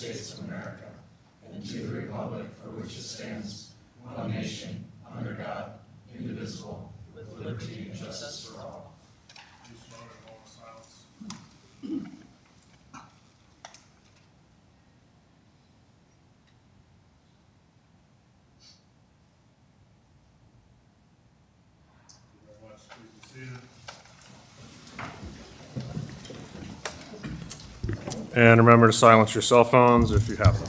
States of America, and to the republic for which it stands, one nation, under God, indivisible, with liberty and justice for all. Please vote in a moment of silence. Thank you very much. Please be seated. And remember to silence your cell phones if you have them.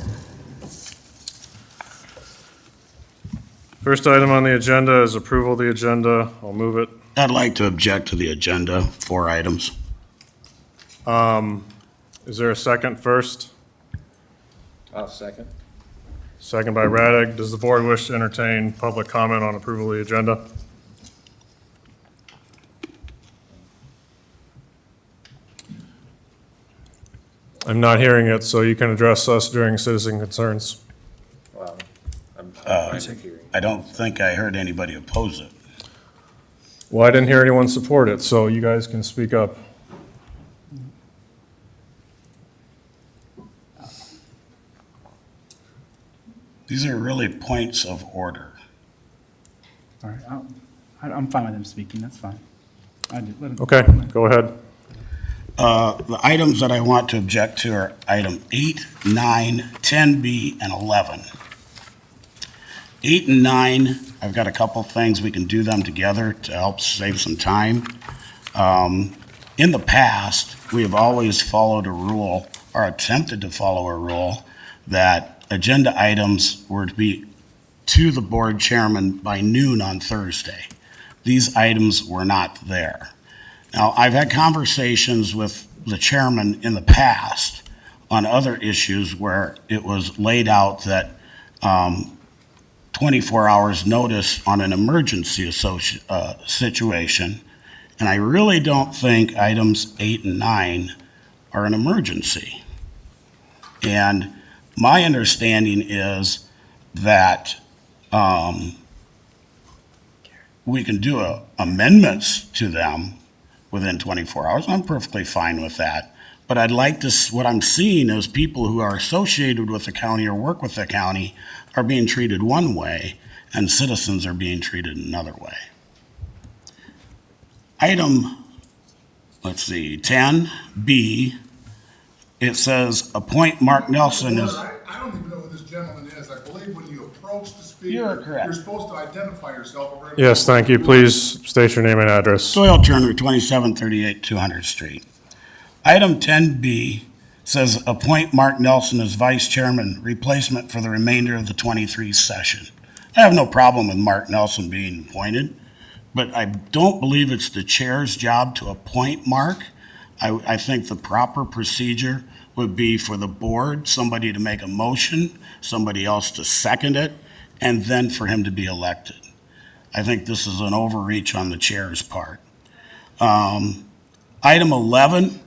First item on the agenda is approval of the agenda. I'll move it. I'd like to object to the agenda, 4 items. Is there a second first? I'll second. Second by Raddick. Does the board wish to entertain public comment on approval of the agenda? I'm not hearing it, so you can address us during citizen concerns. Well, I'm fine with hearing. I don't think I heard anybody oppose it. Well, I didn't hear anyone support it, so you guys can speak up. These are really points of order. All right, I'm fine with him speaking, that's fine. Okay, go ahead. The items that I want to object to are item 8, 9, 10B, and 11. 8 and 9, I've got a couple things. We can do them together to help save some time. In the past, we have always followed a rule, or attempted to follow a rule, that agenda items were to be to the board chairman by noon on Thursday. These items were not there. Now, I've had conversations with the chairman in the past on other issues where it was laid out that 24 hours notice on an emergency situation, and I really don't think items 8 and 9 are an emergency. And my understanding is that we can do amendments to them within 24 hours. I'm perfectly fine with that. But I'd like to, what I'm seeing is people who are associated with the county or work with the county are being treated one way and citizens are being treated another way. Item, let's see, 10B, it says appoint Mark Nelson as. I don't even know who this gentleman is. I believe when you approach the speaker, You're correct. you're supposed to identify yourself. Yes, thank you. Please state your name and address. Soil Turner, 2738 200th Street. Item 10B says appoint Mark Nelson as vice chairman, replacement for the remainder of the 23 session. I have no problem with Mark Nelson being appointed, but I don't believe it's the chair's job to appoint Mark. I think the proper procedure would be for the board, somebody to make a motion, somebody else to second it, and then for him to be elected. I think this is an overreach on the chair's part. Item 11,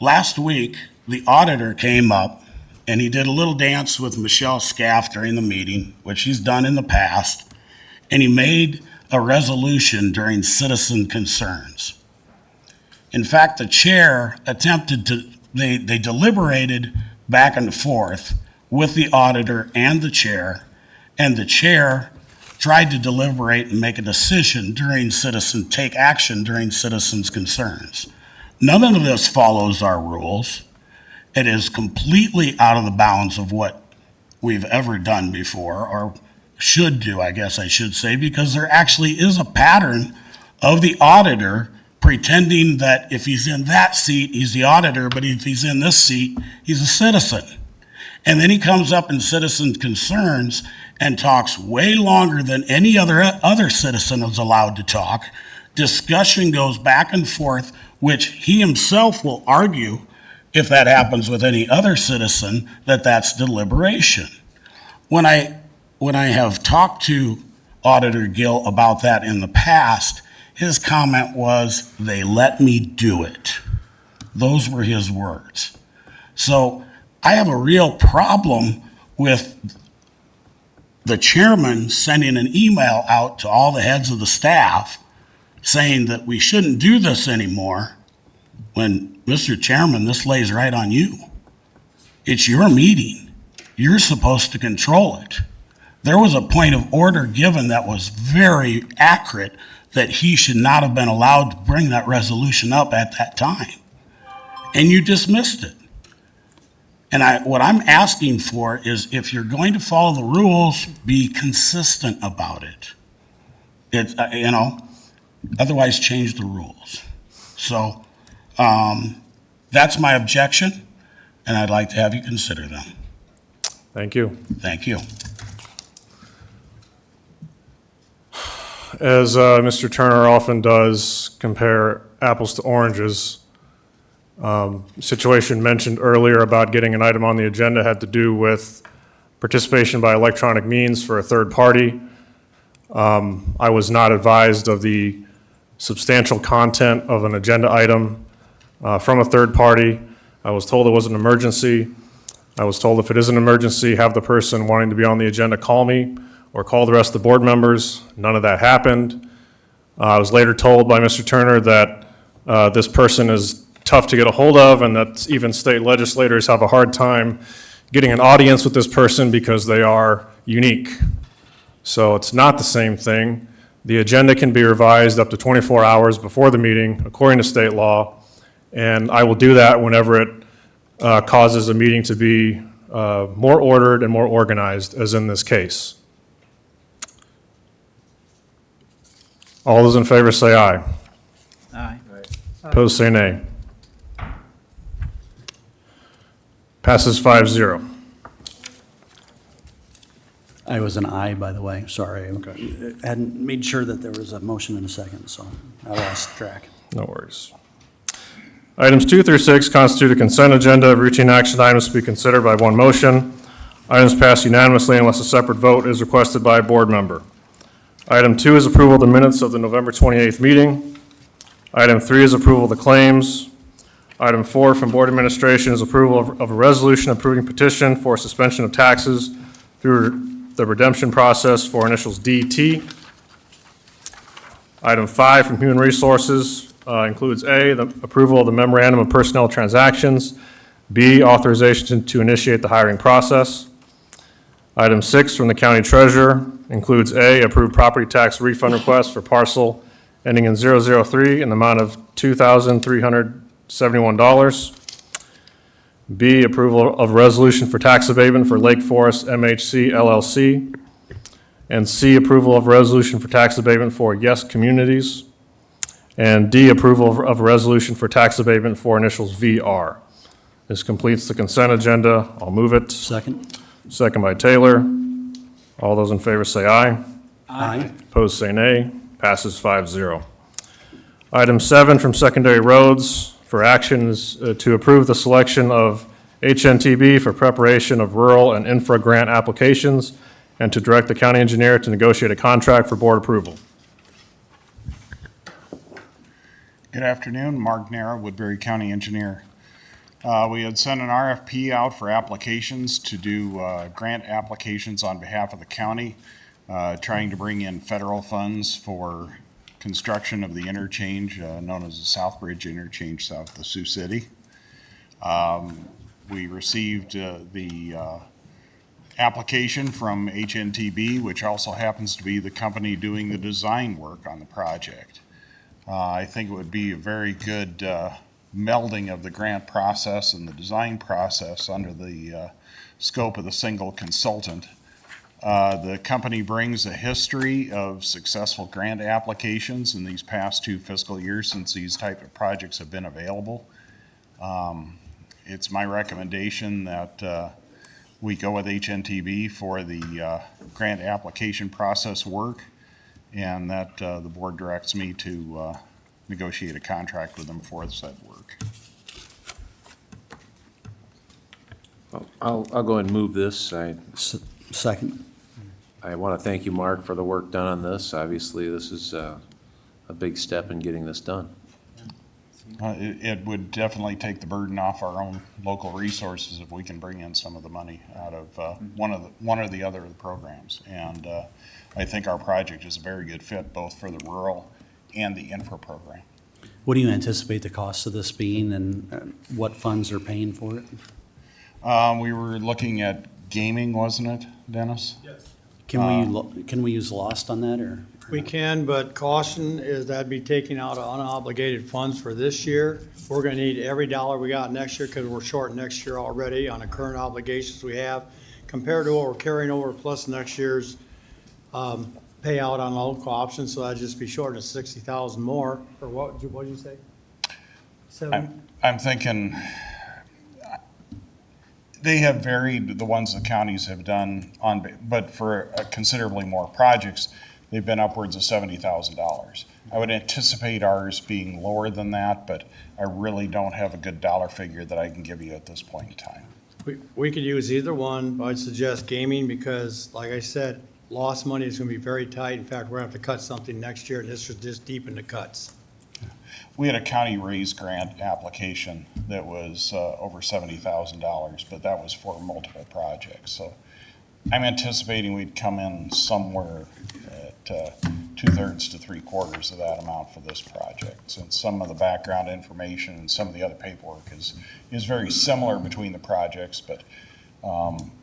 last week, the auditor came up and he did a little dance with Michelle Scaff during the meeting, which he's done in the past, and he made a resolution during citizen concerns. In fact, the chair attempted to, they deliberated back and forth with the auditor and the chair tried to deliberate and make a decision during take action during citizens' concerns. None of this follows our rules. It is completely out of the bounds of what we've ever done before, or should do, I guess I should say, because there actually is a pattern of the auditor pretending that if he's in that seat, he's the auditor, but if he's in this seat, he's a citizen. And then he comes up in citizen concerns and talks way longer than any other citizen is allowed to talk. Discussion goes back and forth, which he himself will argue, if that happens with any other citizen, that that's deliberation. When I have talked to Auditor Gill about that in the past, his comment was, "They let me do it." Those were his words. So I have a real problem with the chairman sending an email out to all the heads of the staff saying that we shouldn't do this anymore, when, Mr. Chairman, this lays right on you. It's your meeting. You're supposed to control it. There was a point of order given that was very accurate that he should not have been allowed to bring that resolution up at that time. And you dismissed it. And what I'm asking for is if you're going to follow the rules, be consistent about it. Otherwise change the rules. So, that's my objection, and I'd like to have you consider them. Thank you. Thank you. As Mr. Turner often does, compare apples to oranges. Situation mentioned earlier about getting an item on the agenda had to do with participation by electronic means for a third party. I was not advised of the substantial content of an agenda item from a third party. I was told it was an emergency. I was told if it is an emergency, have the person wanting to be on the agenda call me or call the rest of the board members. None of that happened. I was later told by Mr. Turner that this person is tough to get a hold of and that even state legislators have a hard time getting an audience with this person because they are unique. So it's not the same thing. The agenda can be revised up to 24 hours before the meeting, according to state law, and I will do that whenever it causes a meeting to be more ordered and more organized, as in this case. All those in favor say aye. Aye. Opposed say nay. Passes 5-0. I was an aye, by the way, sorry. I hadn't made sure that there was a motion in a second, so I lost track. No worries. Items 2 through 6 constitute a consent agenda. Routine action items to be considered by one motion. Items pass unanimously unless a separate vote is requested by a board member. Item 2 is approval of the minutes of the November 28th meeting. Item 3 is approval of the claims. Item 4 from Board Administration is approval of a resolution approving petition for suspension of taxes through the redemption process for initials DT. Item 5 from Human Resources includes A, the approval of the memorandum of personnel transactions, B, authorization to initiate the hiring process. Item 6 from the County Treasurer includes A, approved property tax refund request for parcel ending in 003 in the amount of $2,371. B, approval of resolution for tax abatement for Lake Forest MHC LLC. And C, approval of resolution for tax abatement for Yes Communities. And D, approval of resolution for tax abatement for initials VR. This completes the consent agenda. I'll move it. Second? Second by Taylor. All those in favor say aye. Aye. Opposed say nay. Passes 5-0. Item 7 from Secondary Roads for action is to approve the selection of HNTB for preparation of rural and infra grant applications and to direct the county engineer to negotiate a contract for board approval. Good afternoon, Mark Nara, Woodbury County Engineer. We had sent an RFP out for applications to do grant applications on behalf of the county, trying to bring in federal funds for construction of the interchange known as the Southbridge Interchange south of Sioux City. We received the application from HNTB, which also happens to be the company doing the design work on the project. I think it would be a very good melding of the grant process and the design process under the scope of the single consultant. The company brings a history of successful grant applications in these past 2 fiscal years since these type of projects have been available. It's my recommendation that we go with HNTB for the grant application process work, and that the board directs me to negotiate a contract with them for said work. I'll go ahead and move this. Second? I want to thank you, Mark, for the work done on this. Obviously, this is a big step in getting this done. It would definitely take the burden off our own local resources if we can bring in some of the money out of one or the other of the programs. And I think our project is a very good fit both for the rural and the infra program. What do you anticipate the cost of this being and what funds are paying for it? We were looking at gaming, wasn't it, Dennis? Can we use lost on that, or? We can, but caution is that'd be taking out unobligated funds for this year. We're gonna need every dollar we got next year because we're short next year already on the current obligations we have compared to what we're carrying over plus next year's payout on local options, so that'd just be short of 60,000 more, or what did you say? I'm thinking, they have varied, the ones the counties have done but for considerably more projects, they've been upwards of $70,000. I would anticipate ours being lower than that, but I really don't have a good dollar figure that I can give you at this point in time. We could use either one, but I'd suggest gaming because, like I said, lost money is gonna be very tight. In fact, we're gonna have to cut something next year, and this is just deep in the cuts. We had a county raise grant application that was over $70,000, but that was for multiple projects. So I'm anticipating we'd come in somewhere at 2/3 to 3/4 of that amount for this project. Since some of the background information and some of the other paperwork is very similar between the projects, but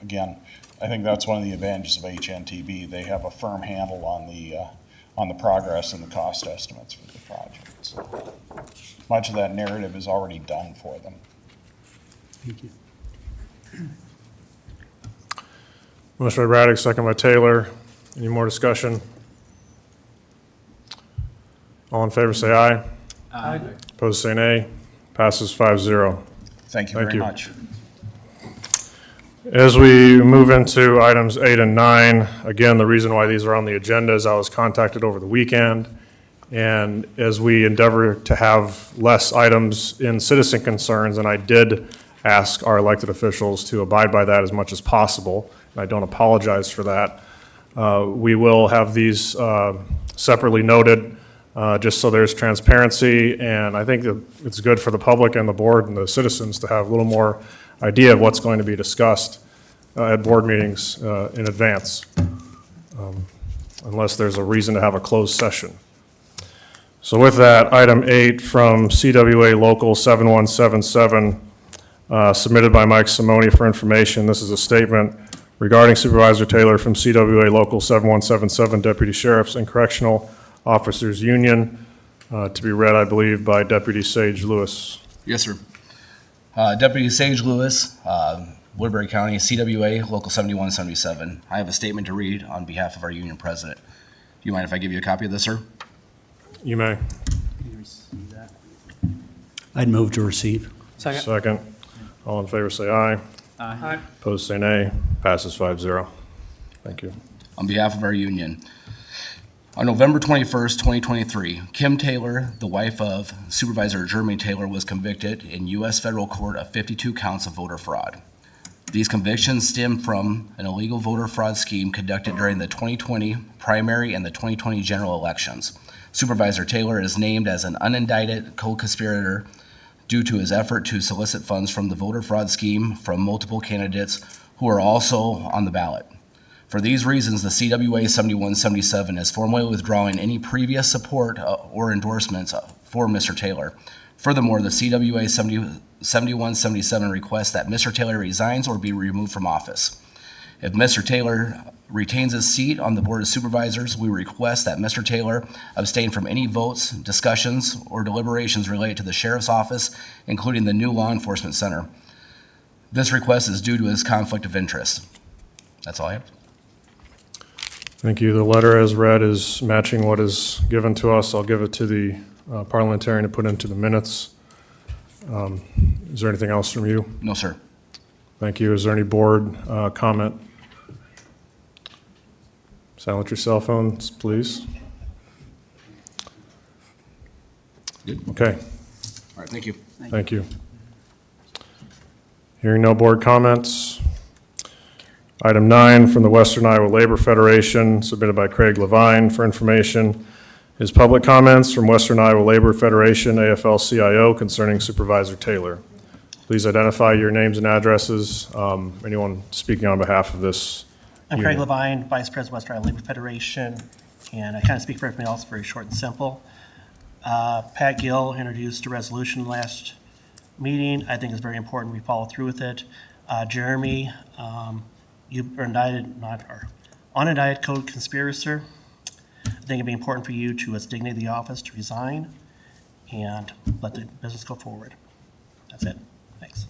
again, I think that's one of the advantages of HNTB. They have a firm handle on the progress and the cost estimates for the project. So much of that narrative is already done for them. Thank you. Motion by Raddick, second by Taylor. Any more discussion? All in favor, say aye. Aye. Opposed, say nay. Passes 5-0. Thank you Thank very you. much. As we move into items 8 and 9, again, the reason why these are on the agenda is I was contacted over the weekend, and as we endeavor to have less items in citizen concerns, and I did ask our elected officials to abide by that as much as possible, and I don't apologize for that. We will have these separately noted, just so there's transparency, and I think that it's good for the public and the board and the citizens to have a little more idea of what's going to be discussed at board meetings in advance, unless there's a reason to have a closed session. So with that, item 8 from CWA Local 7177, submitted by Mike Simone for information. This is a statement regarding Supervisor Taylor from CWA Local 7177, Deputy Sheriffs and Correctional Officers Union, to be read, I believe, by Deputy Sage Lewis. Yes, sir. Deputy Sage Lewis, Woodbury County, CWA, Local 7177. I have a statement to read on behalf of our union president. Do you mind if I give you a copy of this, sir? You may. I'd move to receive. Second. All in favor, say aye. Aye. Opposed, say nay. Passes 5-0. Thank you. On behalf of our union. On November 21st, 2023, Kim Taylor, the wife of Supervisor Jeremy Taylor, was convicted in U.S. federal court of 52 counts of voter fraud. These convictions stem from an illegal voter fraud scheme conducted during the 2020 primary and the 2020 general elections. Supervisor Taylor is named as an unindicted co-conspirator due to his effort to solicit funds from the voter fraud scheme from multiple candidates who are also on the ballot. For these reasons, the CWA 7177 is formally withdrawing any previous support or endorsements for Mr. Taylor. Furthermore, the CWA 7177 requests that Mr. Taylor resigns or be removed from office. If Mr. Taylor retains his seat on the Board of Supervisors, we request that Mr. Taylor abstain from any votes, discussions, or deliberations related to the Sheriff's Office, including the new Law Enforcement Center. This request is due to his conflict of interest. That's all I have. Thank you. The letter as read is matching what is given to us. I'll give it to the parliamentarian to put into the minutes. Is there anything else from you? No, sir. Thank you. Is there any board comment? Silence your cell phones, please. Good. Okay, All right, thank you. thank you. Hearing no board comments. Item 9 from the Western Iowa Labor Federation, submitted by Craig Levine for information, is public comments from Western Iowa Labor Federation, AFL-CIO, concerning Supervisor Taylor. Please identify your names and addresses. Anyone speaking on behalf of this? I'm Craig union? Levine, Vice President, Western Iowa Labor Federation, and I kind of speak for everybody else, very short and simple. Pat Gill introduced a resolution last meeting. I think it's very important we follow through with it. Jeremy, you are indicted, unindicted co-conspirator. I think it'd be important for you to, as dignity of the office, to resign and let the business go forward. That's it. Thanks.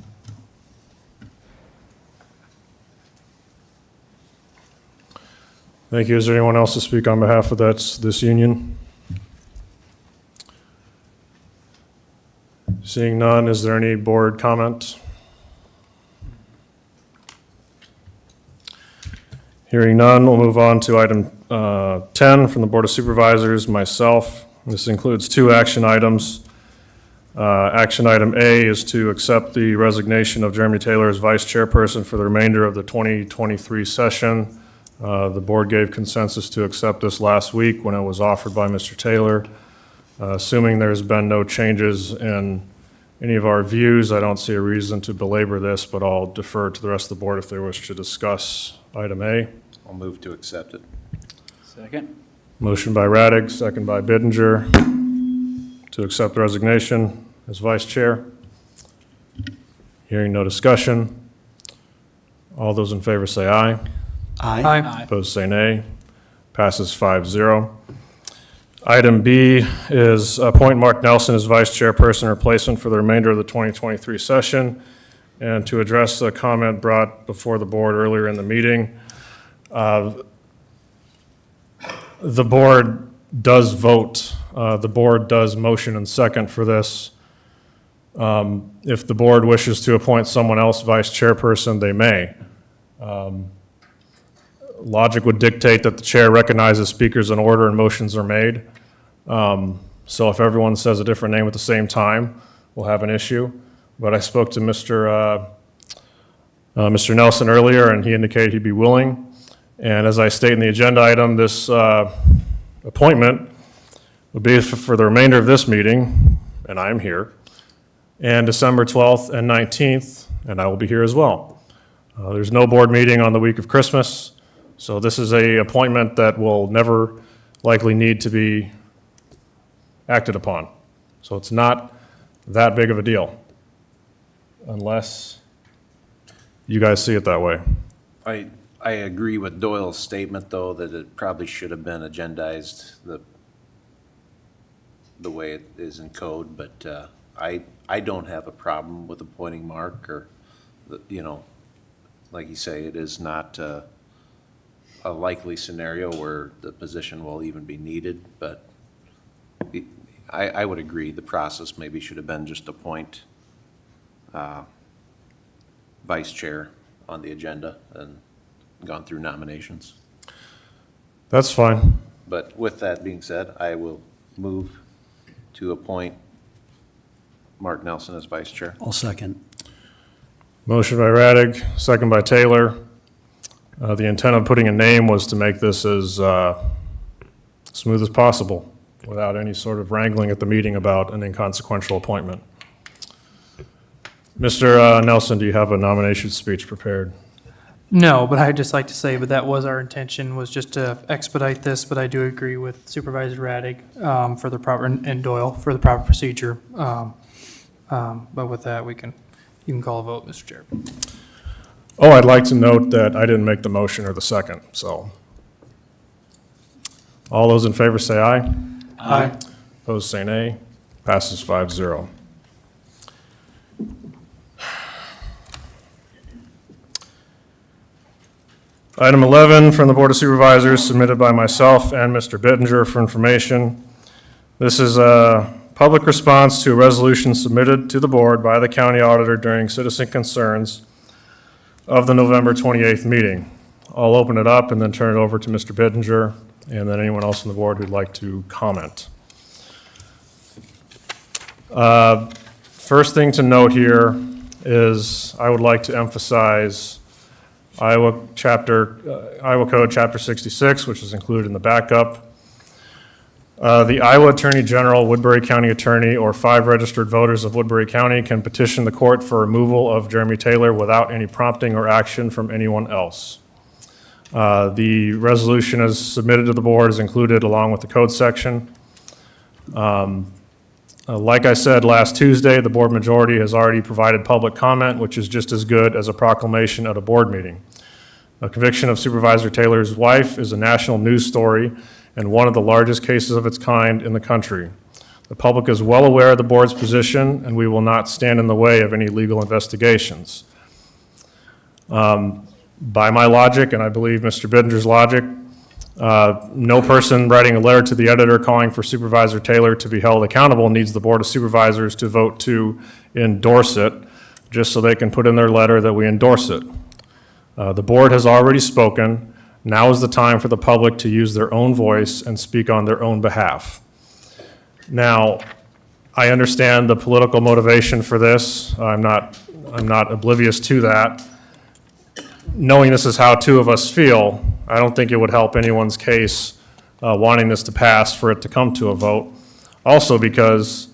Thank you. Is there anyone else to speak on behalf of this union? Seeing none, is there any board comment? Hearing none, we'll move on to item 10 from the Board of Supervisors, myself. This includes 2 action items. Action item A is to accept the resignation of Jeremy Taylor as vice chairperson for the remainder of the 2023 session. The board gave consensus to accept this last week when it was offered by Mr. Taylor. Assuming there's been no changes in any of our views, I don't see a reason to belabor this, but I'll defer to the rest of the board if they wish to discuss item A. I'll move to accept it. Second. Motion by Radig, second by Bittinger to accept the resignation as vice chair. Hearing no discussion. All those in favor say aye. Aye. Opposed say nay. Passes 5-0. Item B is appoint Mark Nelson as vice chairperson replacement for the remainder of the 2023 session. And to address the comment brought before the board earlier in the meeting, the board does vote. The board does motion and second for this. If the board wishes to appoint someone else vice chairperson, they may. Logic would dictate that the chair recognizes speakers in order and motions are made. So if everyone says a different name at the same time, we'll have an issue. But I spoke to Mr. Nelson earlier, and he indicated he'd be willing. And as I state in the agenda item, this appointment would be for the remainder of this meeting, and I am here, and December 12th and 19th, and I will be here as well. There's no board meeting on the week of Christmas, so this is a appointment that will never likely need to be acted upon. So it's not that big of a deal, unless you guys see it that way. I agree with Doyle's statement, though, that it probably should have been agendized the way it is in code, but I don't have a problem with appointing Mark, or, like you say, it is not a likely scenario where the position will even be needed, but I would agree the process maybe should have been just appoint vice chair on the agenda and gone through nominations. That's fine. But with that being said, I will move to appoint Mark Nelson as vice chair. I'll second. Motion by Radig, second by Taylor. The intent of putting a name was to make this as smooth as possible without any sort of wrangling at the meeting about an inconsequential appointment. Mr. Nelson, do you have a nomination speech prepared? No, but I'd just like to say, but that was our intention, was just to expedite this, but I do agree with Supervisor Radig for the proper, and Doyle for the proper procedure. But with that, you can call a vote, Mr. Chair. Oh, I'd like to note that I didn't make the motion or the second, so. All those in favor say aye. Aye. Opposed say nay. Passes 5-0. Item 11 from the Board of Supervisors, submitted by myself and Mr. Bittinger for information. This is a public response to a resolution submitted to the board by the county auditor during citizen concerns of the November 28th meeting. I'll open it up and then turn it over to Mr. Bittinger and then anyone else on the board who'd like to comment. First thing to note here is I would like to emphasize Iowa Code Chapter 66, which is included in the backup. The Iowa Attorney General, Woodbury County Attorney, or 5 registered voters of Woodbury County can petition the court for removal of Jeremy Taylor without any prompting or action from anyone else. The resolution as submitted to the board is included along with the code section. Like I said last Tuesday, the board majority has already provided public comment, which is just as good as a proclamation at a board meeting. The conviction of Supervisor Taylor's wife is a national news story and one of the largest cases of its kind in the country. The public is well aware of the board's position, and we will not stand in the way of any legal investigations. By my logic, and I believe Mr. Bittinger's logic, no person writing a letter to the editor calling for Supervisor Taylor to be held accountable needs the Board of Supervisors to vote to endorse it, just so they can put in their letter that we endorse it. The board has already spoken. Now is the time for the public to use their own voice and speak on their own behalf. Now, I understand the political motivation for this. I'm not oblivious to that. Knowing this is how two of us feel, I don't think it would help anyone's case wanting this to pass for it to come to a vote. Also because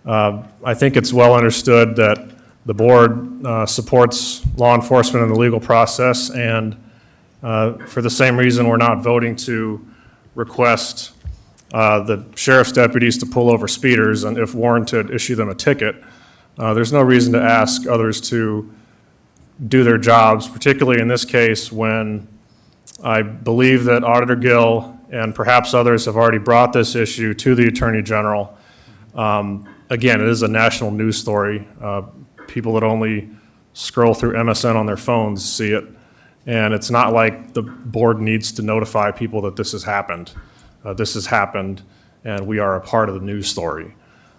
I think it's well understood that the board supports law enforcement in the legal process, and for the same reason we're not voting to request the sheriff's deputies to pull over speeders and if warranted issue them a ticket. There's no reason to ask others to do their jobs, particularly in this case when I believe that Auditor Gill and perhaps others have already brought this issue to the Attorney General. Again, it is a national news story. People that only scroll through MSN on their phones see it. And it's not like the board needs to notify people that this has happened. This has happened, and we are a part of the news story.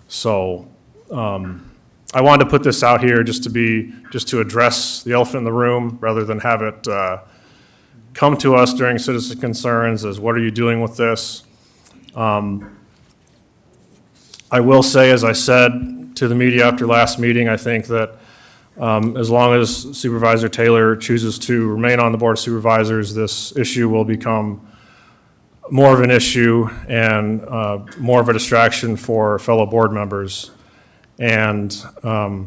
So I wanted to put this out here just to address the elephant in the room rather than have it come to us during citizen concerns as what are you doing with this? I will say, as I said to the media after last meeting, I think that as long as Supervisor Taylor chooses to remain on the Board of Supervisors, this issue will become more of an issue and more of a distraction for fellow board members. And I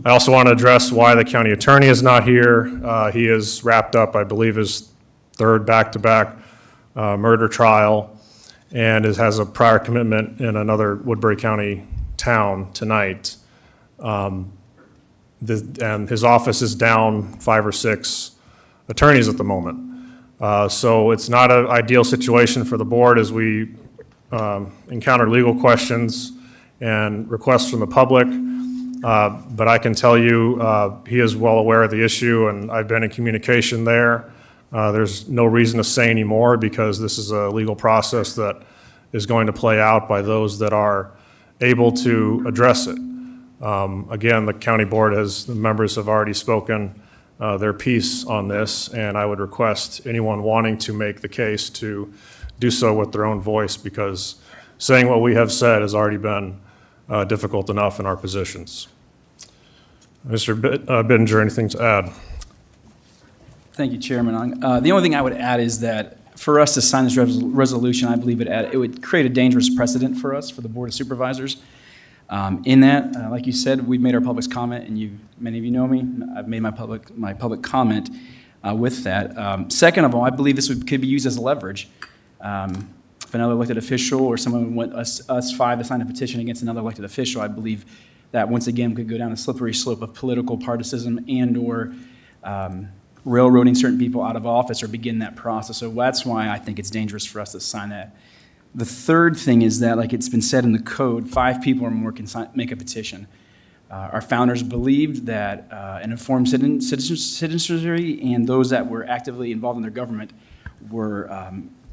also want to address why the county attorney is not here. He is wrapped up, I believe, his third back-to-back murder trial and has a prior commitment in another Woodbury County town tonight. And his office is down 5 or 6 attorneys at the moment. So it's not an ideal situation for the board as we encounter legal questions and requests from the public. But I can tell you he is well aware of the issue, and I've been in communication there. There's no reason to say any more because this is a legal process that is going to play out by those that are able to address it. Again, the county board the members have already spoken their piece on this, and I would request anyone wanting to make the case to do so with their own voice because saying what we have said has already been difficult enough in our positions. Mr. Bittinger, anything to add? Thank you, Chairman. The only thing I would add is that for us to sign this resolution, I believe it would create a dangerous precedent for us, for the Board of Supervisors. In that, like you said, we've made our public comment, and many of you know me. I've made my public comment with that. Second of all, I believe this could be used as leverage. If another elected official or someone want us 5 to sign a petition against another elected official, I believe that once again could go down a slippery slope of political partisanship and/or railroading certain people out of office or begin that process. So that's why I think it's dangerous for us to sign that. The third thing is that, like it's been said in the code, 5 people or more can make a petition. Our founders believed that an informed citizenry and those that were actively involved in their government were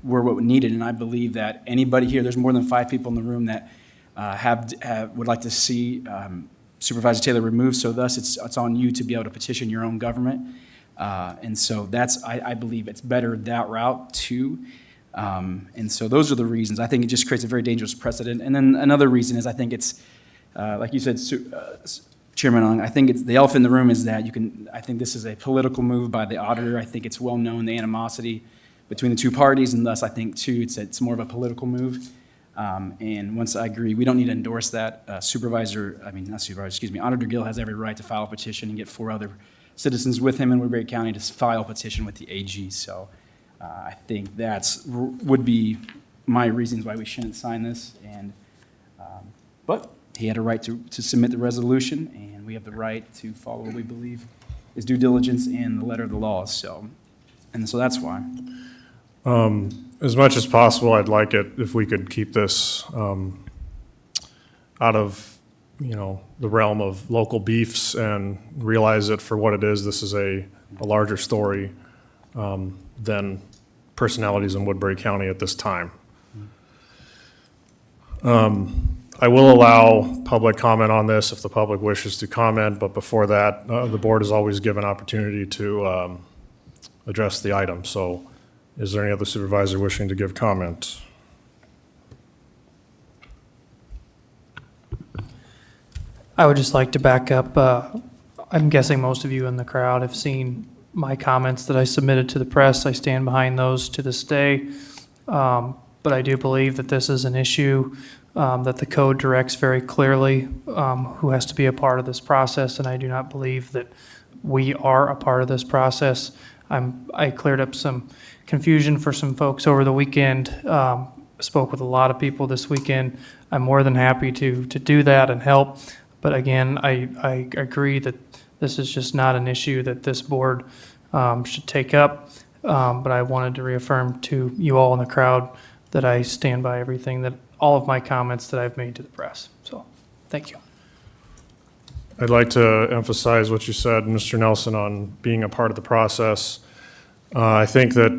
what we needed, and I believe that anybody here, there's more than 5 people in the room that would like to see Supervisor Taylor removed, so thus it's on you to be able to petition your own government. And so I believe it's better that route too. And so those are the reasons. I think it just creates a very dangerous precedent. And then another reason is I think it's, like you said, Chairman Ong, I think it's the elephant in the room is that I think this is a political move by the auditor. I think it's well known, the animosity between the 2 parties, and thus I think too it's more of a political move. And once I agree, we don't need to endorse that. Auditor Gill has every right to file a petition and get 4 other citizens with him in Woodbury County to file a petition with the AG. So I think would be my reasons why we shouldn't sign this. And But he had a right to submit the resolution, and we have the right to follow what we believe is due diligence in the letter of the law, so that's why. As much as possible, I'd like it if we could keep this out of, the realm of local beefs and realize it for what it is. This is a larger story than personalities in Woodbury County at this time. I will allow public comment on this if the public wishes to comment, but before that, the board is always given opportunity to address the item. So is there any other supervisor wishing to give comment? I would just like to back up. I'm guessing most of you in the crowd have seen my comments that I submitted to the press. I stand behind those to this day. But I do believe that this is an issue that the code directs very clearly who has to be a part of this process, and I do not believe that we are a part of this process. I cleared up some confusion for some folks over the weekend, spoke with a lot of people this weekend. I'm more than happy to do that and help. But again, I agree that this is just not an issue that this board should take up. But I wanted to reaffirm to you all in the crowd that I stand by everything all of my comments that I've made to the press. So, thank you. I'd like to emphasize what you said, Mr. Nelson, on being a part of the process. I think that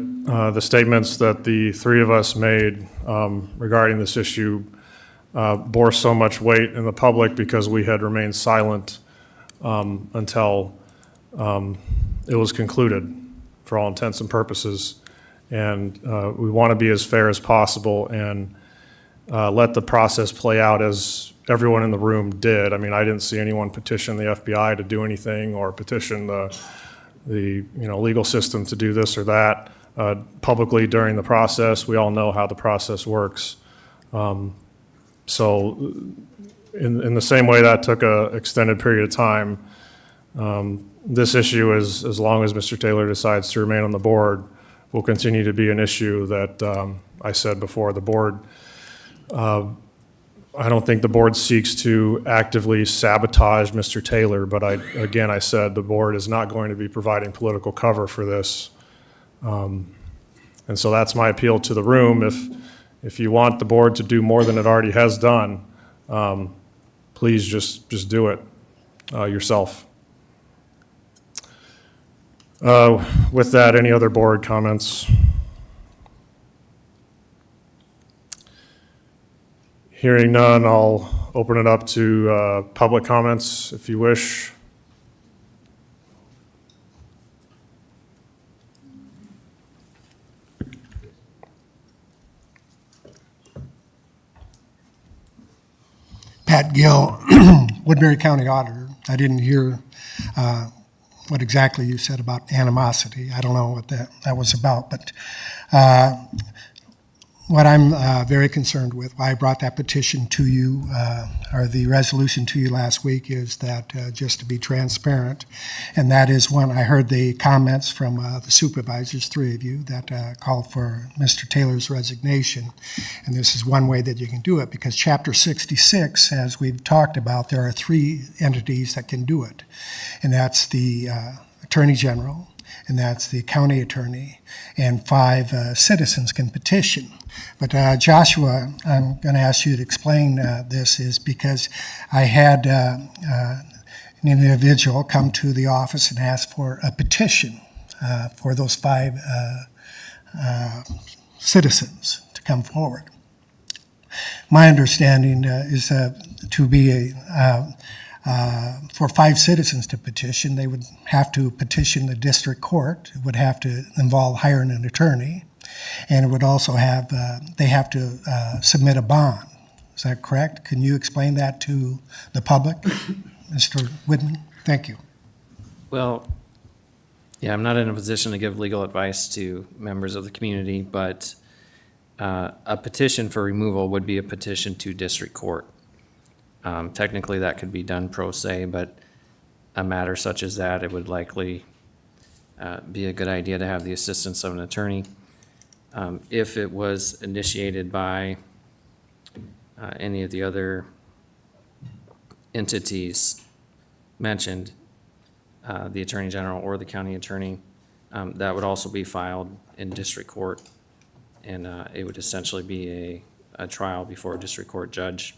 the statements that the three of us made regarding this issue bore so much weight in the public because we had remained silent until it was concluded for all intents and purposes. And we want to be as fair as possible and let the process play out as everyone in the room did. I mean, I didn't see anyone petition the FBI to do anything or petition the legal system to do this or that publicly during the process. We all know how the process works. So in the same way that took an extended period of time, this issue is, as long as Mr. Taylor decides to remain on the board, will continue to be an issue that I said before. The board, I don't think the board seeks to actively sabotage Mr. Taylor, but I said the board is not going to be providing political cover for this. And so that's my appeal to the room. If you want the board to do more than it already has done, please just do it yourself. With that, any other board comments? Hearing none, I'll open it up to public comments if you wish. Pat Gill, Woodbury County Auditor. I didn't hear what exactly you said about animosity. I don't know what that was about, but what I'm very concerned with, why I brought that petition to you, or the resolution to you last week, is that just to be transparent, and that is when I heard the comments from the supervisors, three of you, that called for Mr. Taylor's resignation. And this is one way that you can do it, because Chapter 66, as we've talked about, there are three entities that can do it, and that's the Attorney General, and that's the county attorney, and 5 citizens can petition. But Joshua, I'm going to ask you to explain this, is because I had an individual come to the office and ask for a petition for those 5 citizens to come forward. My understanding is to be for 5 citizens to petition, they would have to petition the district court. It would have to involve hiring an attorney. And it would also have, they have to submit a bond. Is that correct? Can you explain that to the public, Mr. Whitman? Thank you. Well, yeah, I'm not in a position to give legal advice to members of the community, but a petition for removal would be a petition to district court. Technically, that could be done pro se, but a matter such as that, it would likely be a good idea to have the assistance of an attorney. If it was initiated by any of the other entities mentioned, the Attorney General or the county attorney, that would also be filed in district court. And it would essentially be a trial before a district court judge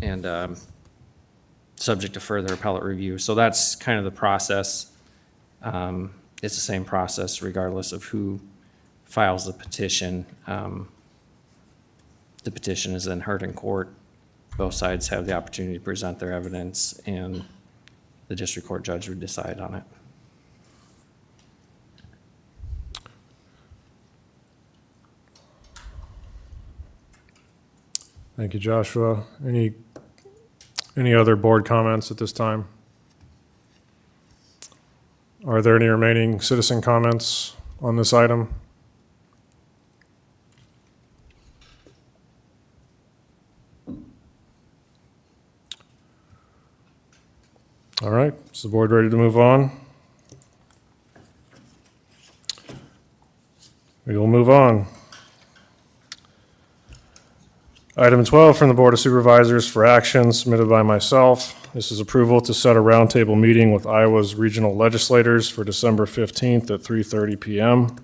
and subject to further appellate review. So that's kind of the process. It's the same process regardless of who files the petition. The petition is then heard in court. Both sides have the opportunity to present their evidence, and the district court judge would decide on it. Thank you, Joshua. Any other board comments at this time? Are there any remaining citizen comments on this item? All right, is the board ready to move on? We will move on. Item 12 from the Board of Supervisors for action submitted by myself. This is approval to set a roundtable meeting with Iowa's regional legislators for December 15th at 3:30 p.m.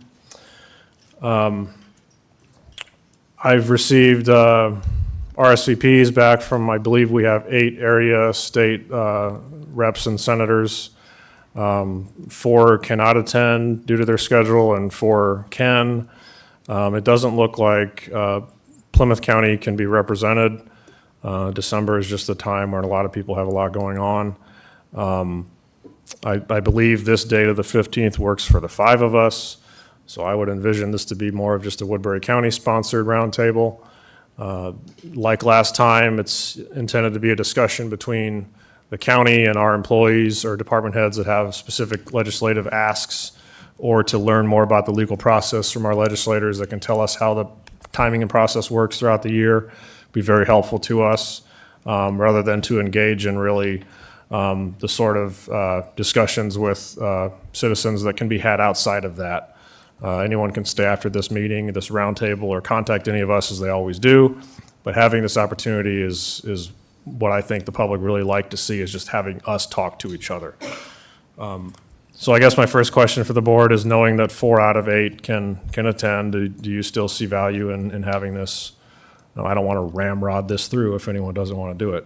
I've received RSVPs back from, I believe we have 8 area state reps and senators. 4 cannot attend due to their schedule and 4 can. It doesn't look like Plymouth County can be represented. December is just the time where a lot of people have a lot going on. I believe this date of the 15th works for the 5 of us, so I would envision this to be more of just a Woodbury County-sponsored roundtable. Like last time, it's intended to be a discussion between the county and our employees or department heads that have specific legislative asks, or to learn more about the legal process from our legislators that can tell us how the timing and process works throughout the year. Be very helpful to us, rather than to engage in really the sort of discussions with citizens that can be had outside of that. Anyone can stay after this meeting, this roundtable, or contact any of us as they always do. But having this opportunity is what I think the public really like to see, is just having us talk to each other. So I guess my first question for the board is, knowing that 4 out of 8 can attend, do you still see value in having this? No, I don't want to ramrod this through if anyone doesn't want to do it.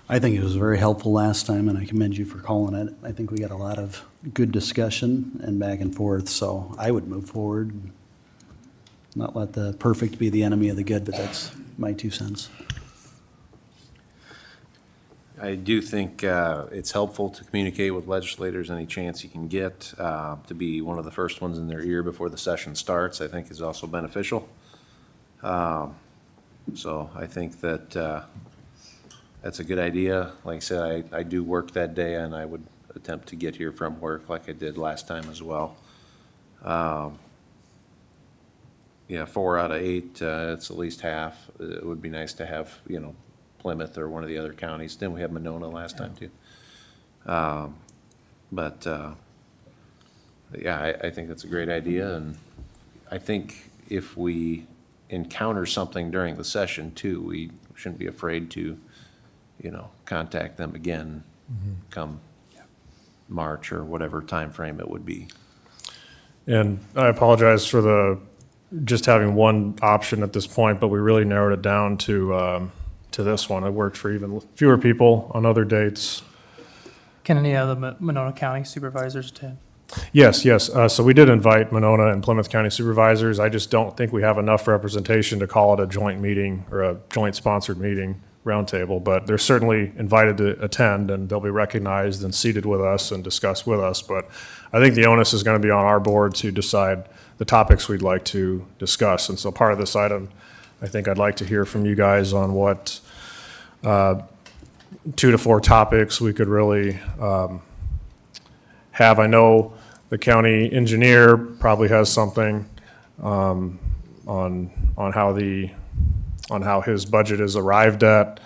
I think it was very helpful last time, and I commend you for calling it. I think we got a lot of good discussion and back and forth, so I would move forward. Not let the perfect be the enemy of the good, but that's my 2 cents. I do think it's helpful to communicate with legislators any chance you can get. To be one of the first ones in their ear before the session starts, I think is also beneficial. So I think that that's a good idea. Like I said, I do work that day, and I would attempt to get here from work like I did last time as well. Yeah, 4 out of 8, it's at least half. It would be nice to have, Plymouth or one of the other counties. Then we had Monona last time too. Yeah, I think that's a great idea, and I think if we encounter something during the session too, we shouldn't be afraid to, contact them again come March or whatever time frame it would be. And I apologize for just having one option at this point, but we really narrowed it down to this one. It worked for even fewer people on other dates. Can any of the Monona County supervisors attend? Yes. So we did invite Monona and Plymouth County supervisors. I just don't think we have enough representation to call it a joint meeting or a joint sponsored meeting roundtable, but they're certainly invited to attend, and they'll be recognized and seated with us and discuss with us. But I think the onus is going to be on our board to decide the topics we'd like to discuss. And so part of this item, I think I'd like to hear from you guys on what 2 to 4 topics we could really have. I know the county engineer probably has something on how his budget is arrived at.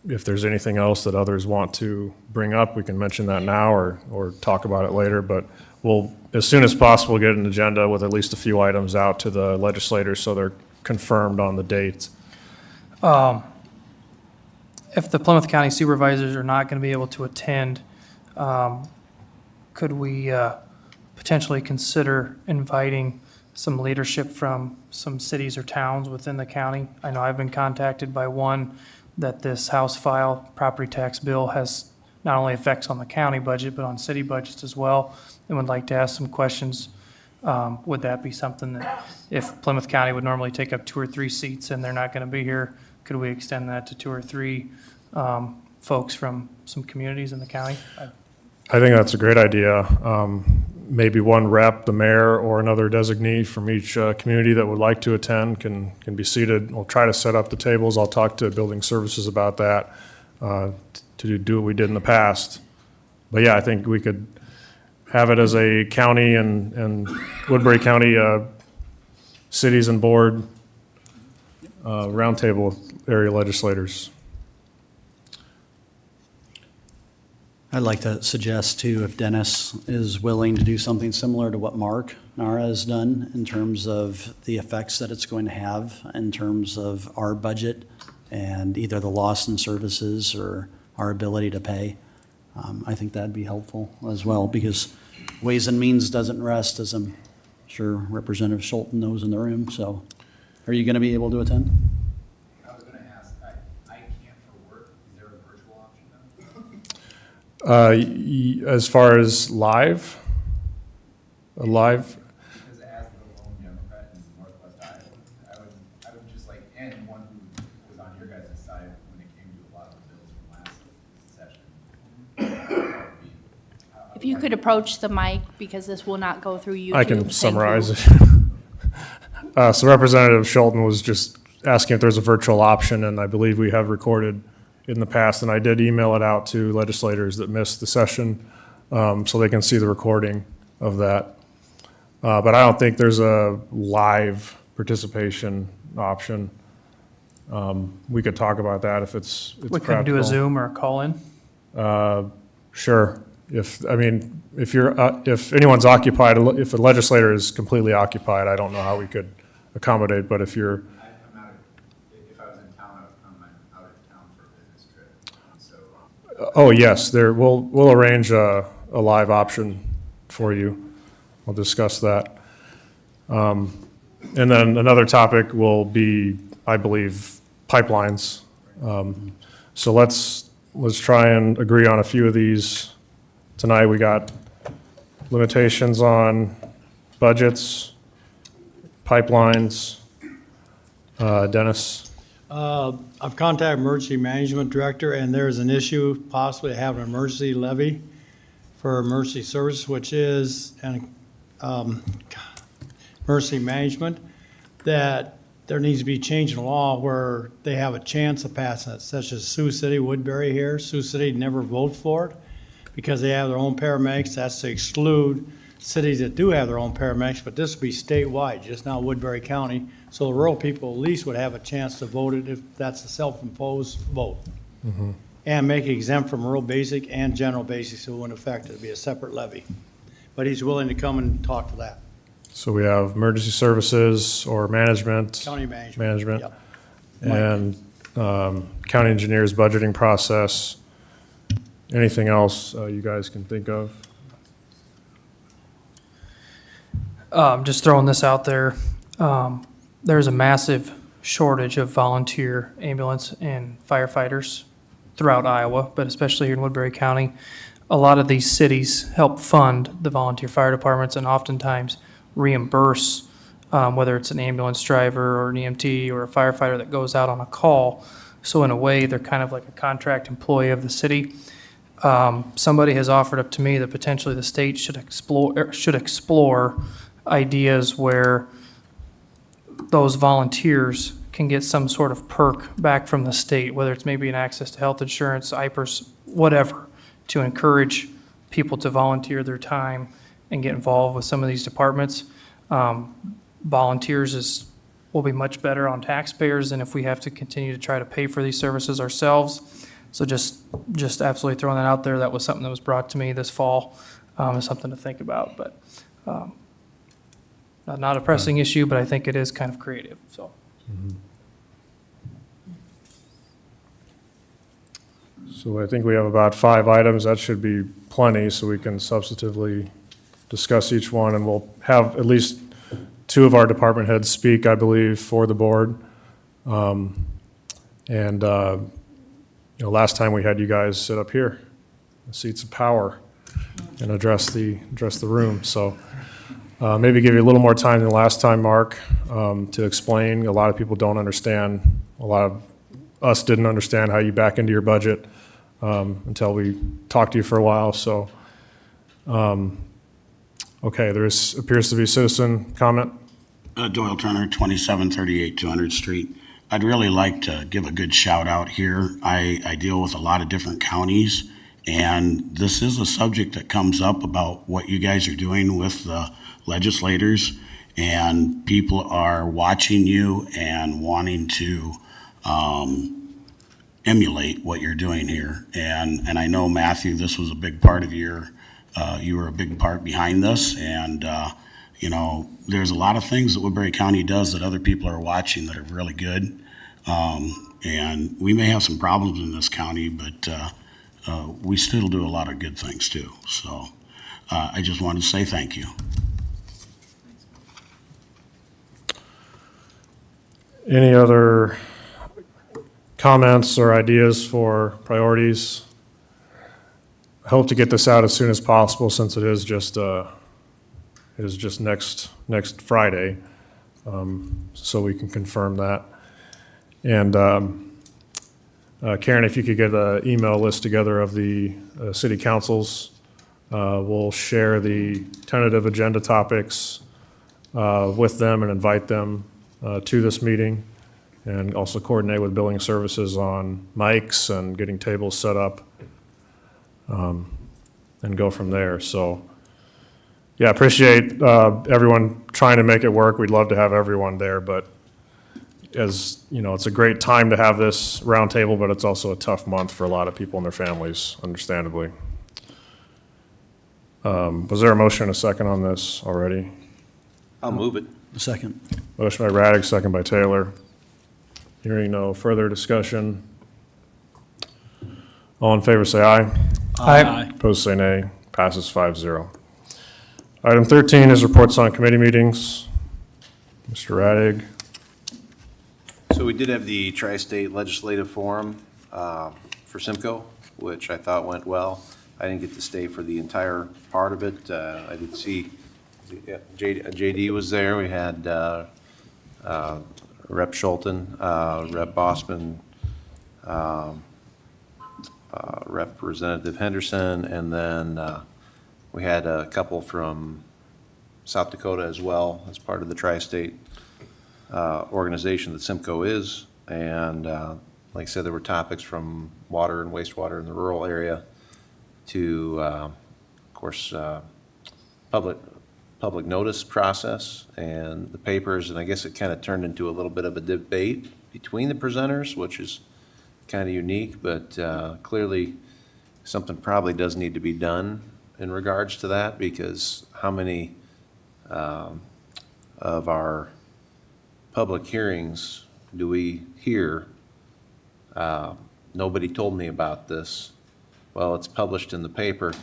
if there's anything else that others want to bring up, we can mention that now or talk about it later. But we'll, as soon as possible, get an agenda with at least a few items out to the legislators so they're confirmed on the dates. If the Plymouth County Supervisors are not going to be able to attend, could we potentially consider inviting some leadership from some cities or towns within the county? I know I've been contacted by one that this House file property tax bill has not only effects on the county budget, but on city budgets as well, and would like to ask some questions. Would that be something that, if Plymouth County would normally take up 2 or 3 seats and they're not going to be here, could we extend that to 2 or 3 folks from some communities in the county? I think that's a great idea. Maybe one rep, the mayor, or another designee from each community that would like to attend can be seated. We'll try to set up the tables. I'll talk to building services about that to do what we did in the past. But yeah, I think we could have it as a county and Woodbury County cities and board roundtable with area legislators. I'd like to suggest too, if Dennis is willing to do something similar to what Mark Nara has done in terms of the effects that it's going to have in terms of our budget and either the loss in services or our ability to pay. I think that'd be helpful as well, because Ways and Means doesn't rest, as I'm sure Representative Schulten knows in the room. So are you going to be able to attend? I was going to ask, I can't for work. Is there a virtual option then? As far as live, Because as the lone Democrat in Northwest Iowa, I would just like, and one who was on your guys' side when it came to a lot of the bills from last session. If you could approach the mic, because this will not go through YouTube. I can Thank summarize you. it. So Representative Schulten was just asking if there's a virtual option, and I believe we have recorded in the past, and I did email it out to legislators that missed the session so they can see the recording of that. But I don't think there's a live participation option. We could talk about that if it's We could do practical. a Zoom or a call-in? Sure. If anyone's occupied, if a legislator is completely occupied, I don't know how we could accommodate, but if you're, I'm out of, if I was in town, I'm out of town for a business trip. So oh, yes, we'll arrange a live option for you. We'll discuss that. And then another topic will be, I believe, pipelines. So let's try and agree on a few of these tonight. We got limitations on budgets, pipelines. Dennis? I've contacted Emergency Management Director, and there's an issue possibly having an emergency levy for emergency service, which is emergency management, that there needs to be change in law where they have a chance of passing it, such as Sioux City, Woodbury here. Sioux City never vote for it because they have their own paramedics. That's to exclude cities that do have their own paramedics, but this would be statewide, just not Woodbury County. So the rural people at least would have a chance to vote it if that's a self-imposed vote. Mm-hmm. And make it exempt from rural basic and general basic, so it wouldn't affect it. It'd be a separate levy. But he's willing to come and talk to that. So we have emergency services or management. County management. Management. Yep. And county engineers budgeting process. Anything else you guys can think of? Just throwing this out there, there's a massive shortage of volunteer ambulance and firefighters throughout Iowa, but especially here in Woodbury County. A lot of these cities help fund the volunteer fire departments and oftentimes reimburse, whether it's an ambulance driver or an EMT or a firefighter that goes out on a call. So in a way, they're kind of like a contract employee of the city. Somebody has offered up to me that potentially the state should explore ideas where those volunteers can get some sort of perk back from the state, whether it's maybe an access to health insurance, IPERS, whatever, to encourage people to volunteer their time and get involved with some of these departments. Volunteers will be much better on taxpayers than if we have to continue to try to pay for these services ourselves. So just absolutely throwing that out there. That was something that was brought to me this fall, as something to think about, but not a pressing issue, but I think it is kind of creative, so. So I think we have about 5 items. That should be plenty, so we can substantively discuss each one, and we'll have at least 2 of our department heads speak, I believe, for the board. Last time we had you guys sit up here, the seats of power, and address the room. So maybe give you a little more time than last time, Mark, to explain. A lot of people don't understand. A lot of us didn't understand how you back into your budget until we talked to you for a while. So, okay, there appears to be citizen comment. Doyle Turner, 2738 200th Street. I'd really like to give a good shout out here. I deal with a lot of different counties, and this is a subject that comes up about what you guys are doing with the legislators, and people are watching you and wanting to emulate what you're doing here. And I know, Matthew, this was a big part of you were a big part behind this, and there's a lot of things that Woodbury County does that other people are watching that are really good. And we may have some problems in this county, but we still do a lot of good things too. So I just wanted to say thank you. Any other comments or ideas for priorities? I hope to get this out as soon as possible, since it is just next Friday, so we can confirm that. And Karen, if you could get an email list together of the city councils, we'll share the tentative agenda topics with them and invite them to this meeting, and also coordinate with billing services on mics and getting tables set up, and go from there. So, yeah, appreciate everyone trying to make it work. We'd love to have everyone there, but as you know, it's a great time to have this roundtable, but it's also a tough month for a lot of people and their families, understandably. Was there a motion and a second on this already? I'll move it. Second. Motion by Raddick, second by Taylor. Hearing no further discussion. All in favor, say aye. Aye. Opposed, say nay. Passes 5-0. Item 13 is reports on committee meetings. Mr. Raddick. So we did have the Tri-State Legislative Forum for Simcoe, which I thought went well. I didn't get to stay for the entire part of it. I did see JD was there. We had Rep. Schulten, Rep. Bossman, Representative Henderson, and then we had a couple from South Dakota as well as part of the Tri-State organization that Simcoe is. And like I said, there were topics from water and wastewater in the rural area to, of course, public notice process and the papers. And I guess it kind of turned into a little bit of a debate between the presenters, which is kind of unique, but clearly something probably does need to be done in regards to that, because how many of our public hearings do we hear, nobody told me about this? Well, it's published in the paper.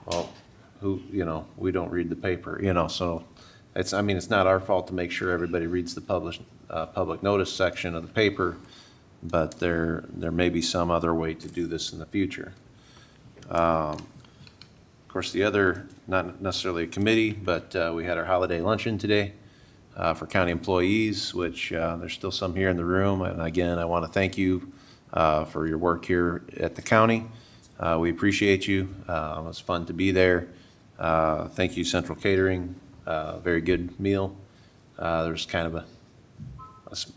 Well, we don't read the paper, so it's not our fault to make sure everybody reads the public notice section of the paper, but there may be some other way to do this in the future. Of course, the other, not necessarily a committee, but we had our holiday luncheon today for county employees, which there's still some here in the room. And again, I want to thank you for your work here at the county. We appreciate you. It was fun to be there. Thank you, Central Catering. Very good meal. There's kind of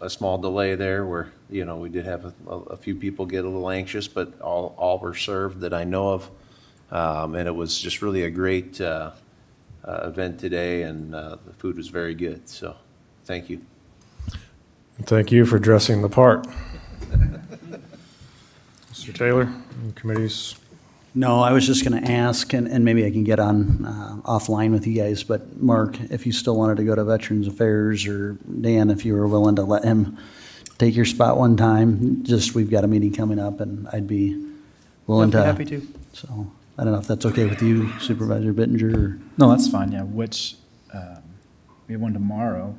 a small delay there where, we did have a few people get a little anxious, but all were served that I know of. And it was just really a great event today, and the food was very good. So thank you. Thank you for dressing the part. Mr. Mr. Taylor, any committees? No, I was just going to ask, and maybe I can get on offline with you guys, but Mark, if you still wanted to go to Veterans Affairs, or Dan, if you were willing to let him take your spot one time, just, we've got a meeting coming up, and I'd be willing I'd be to. happy to. So, I don't know if that's okay with you, Supervisor Bittinger, or? No, that's fine, yeah, we have one tomorrow.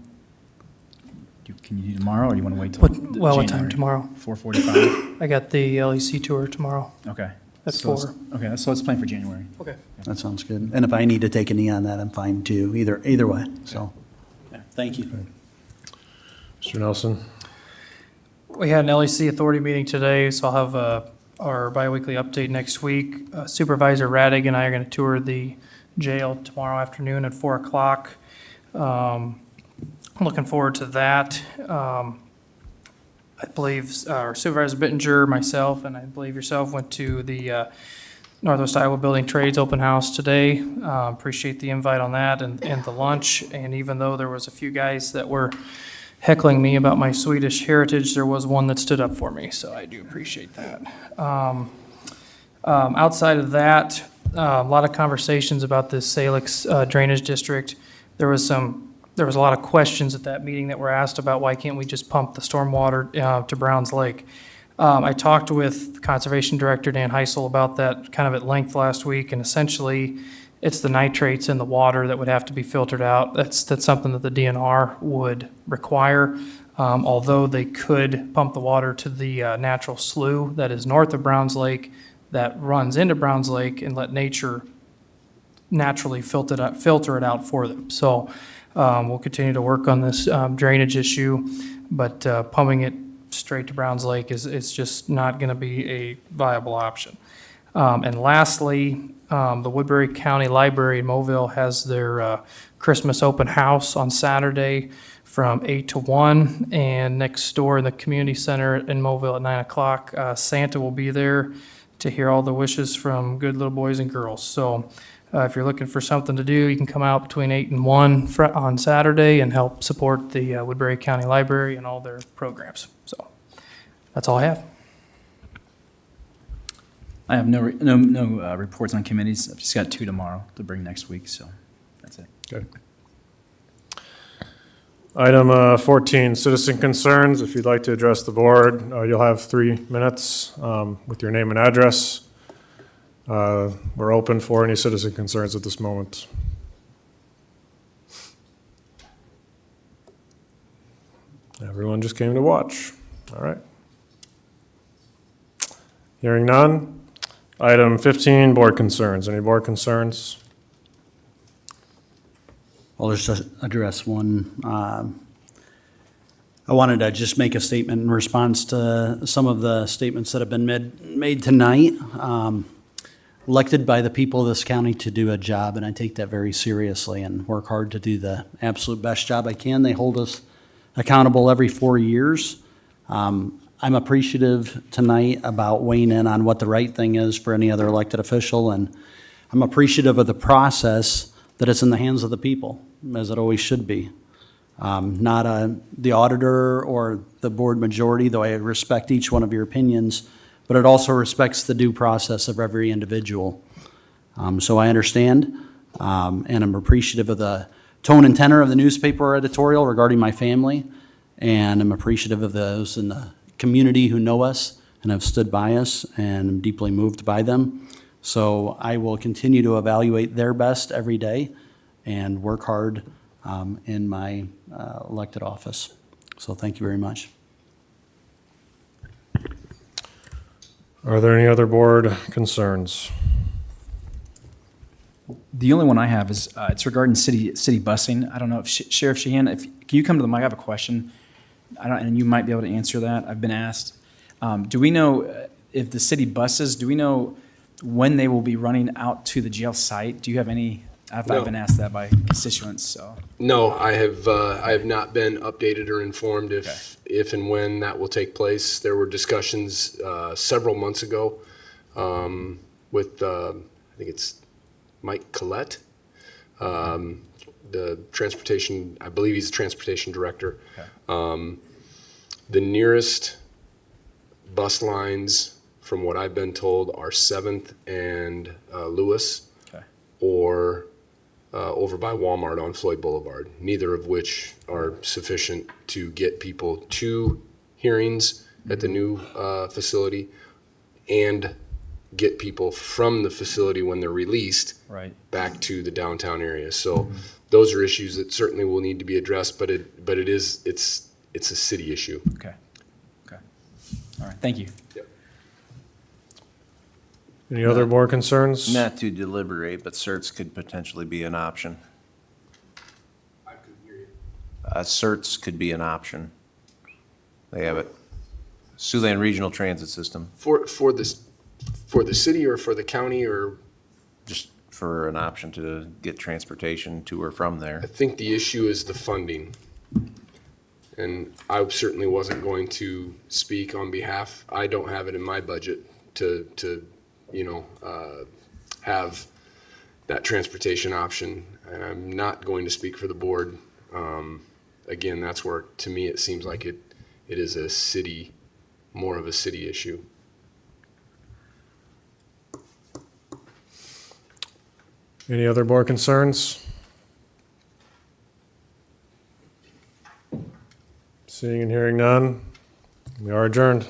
Can you do tomorrow, or you want to wait till What time January? tomorrow? 4:45? I got the LEC tour tomorrow. Okay. At So let's- 4. Okay, so let's plan for January. Okay. That sounds good. And if I need to take a knee on that, I'm fine too, either way, so. Yeah, thank you. Mr. Nelson? We had an LEC authority meeting today, so I'll have our biweekly update next week. Supervisor Radig and I are going to tour the jail tomorrow afternoon at 4 o'clock. Looking forward to that. I believe our Supervisor Bittinger, myself, and I believe yourself went to the Northwest Iowa Building Trades Open House today. Appreciate the invite on that and the lunch. And even though there was a few guys that were heckling me about my Swedish heritage, there was one that stood up for me, so I do appreciate that. Outside of that, a lot of conversations about this Salix drainage district. There was a lot of questions at that meeting that were asked about why can't we just pump the stormwater to Browns Lake. I talked with Conservation Director Dan Heisel about that kind of at length last week, and essentially it's the nitrates in the water that would have to be filtered out. That's something that the DNR would require. Although they could pump the water to the natural slough that is north of Browns Lake that runs into Browns Lake and let nature naturally filter it out for them. So we'll continue to work on this drainage issue, but pumping it straight to Browns Lake is just not going to be a viable option. And lastly, the Woodbury County Library in Mobile has their Christmas open house on Saturday from 8 to 1, and next door in the community center in Mobile at 9 o'clock, Santa will be there to hear all the wishes from good little boys and girls. So if you're looking for something to do, you can come out between 8 and 1 on Saturday and help support the Woodbury County Library and all their programs. So that's all I have. I have no reports on committees. I've just got 2 tomorrow to bring next week, so that's it. Okay. Item 14, citizen concerns. If you'd like to address the board, you'll have 3 minutes with your name and address. We're open for any citizen concerns at this moment. Everyone just came to watch. All right. Hearing none. Item 15, board concerns. Any board concerns? I'll just address one. I wanted to just make a statement in response to some of the statements that have been made tonight. Elected by the people of this county to do a job, and I take that very seriously and work hard to do the absolute best job I can. They hold us accountable every 4 years. I'm appreciative tonight about weighing in on what the right thing is for any other elected official, and I'm appreciative of the process that it's in the hands of the people, as it always should be. Not the auditor or the board majority, though I respect each one of your opinions, but it also respects the due process of every individual. So I understand, and I'm appreciative of the tone and tenor of the newspaper editorial regarding my family, and I'm appreciative of those in the community who know us and have stood by us, and I'm deeply moved by them. So I will continue to evaluate their best every day and work hard in my elected office. So thank you very much. Are there any other board concerns? The only one I have is, it's regarding city busing. I don't know if Sheriff Sheehan, can you come to the mic? I have a question. And you might be able to answer that. I've been asked. Do we know if the city buses, do we know when they will be running out to the jail site? Do you have any? I've been asked that by constituents. So no, I have not been updated or informed if and when that will take place. There were discussions several months ago with I think it's Mike Collette, the transportation. I believe he's the transportation director. Okay. The nearest bus lines from what I've been told, are 7th and Lewis, Okay. or over by Walmart on Floyd Boulevard, neither of which are sufficient to get people to hearings at the new facility and get people from the facility when they're released Right. back to the downtown area. So those are issues that certainly will need to be addressed, but it's a city issue. Okay. Okay. All right, thank you. Any other board concerns? Not to deliberate, but certs could potentially be an option. I couldn't hear you. Certs could be an option. They have it. Siouxland Regional Transit System, For the city or for the county, or just for an option to get transportation to or from there. I think the issue is the funding. And I certainly wasn't going to speak on behalf, I don't have it in my budget to have that transportation option. And I'm not going to speak for the board. Again, that's where, to me, it seems like it is a city, more of a city issue. Any other board concerns? Seeing and hearing none, we are adjourned.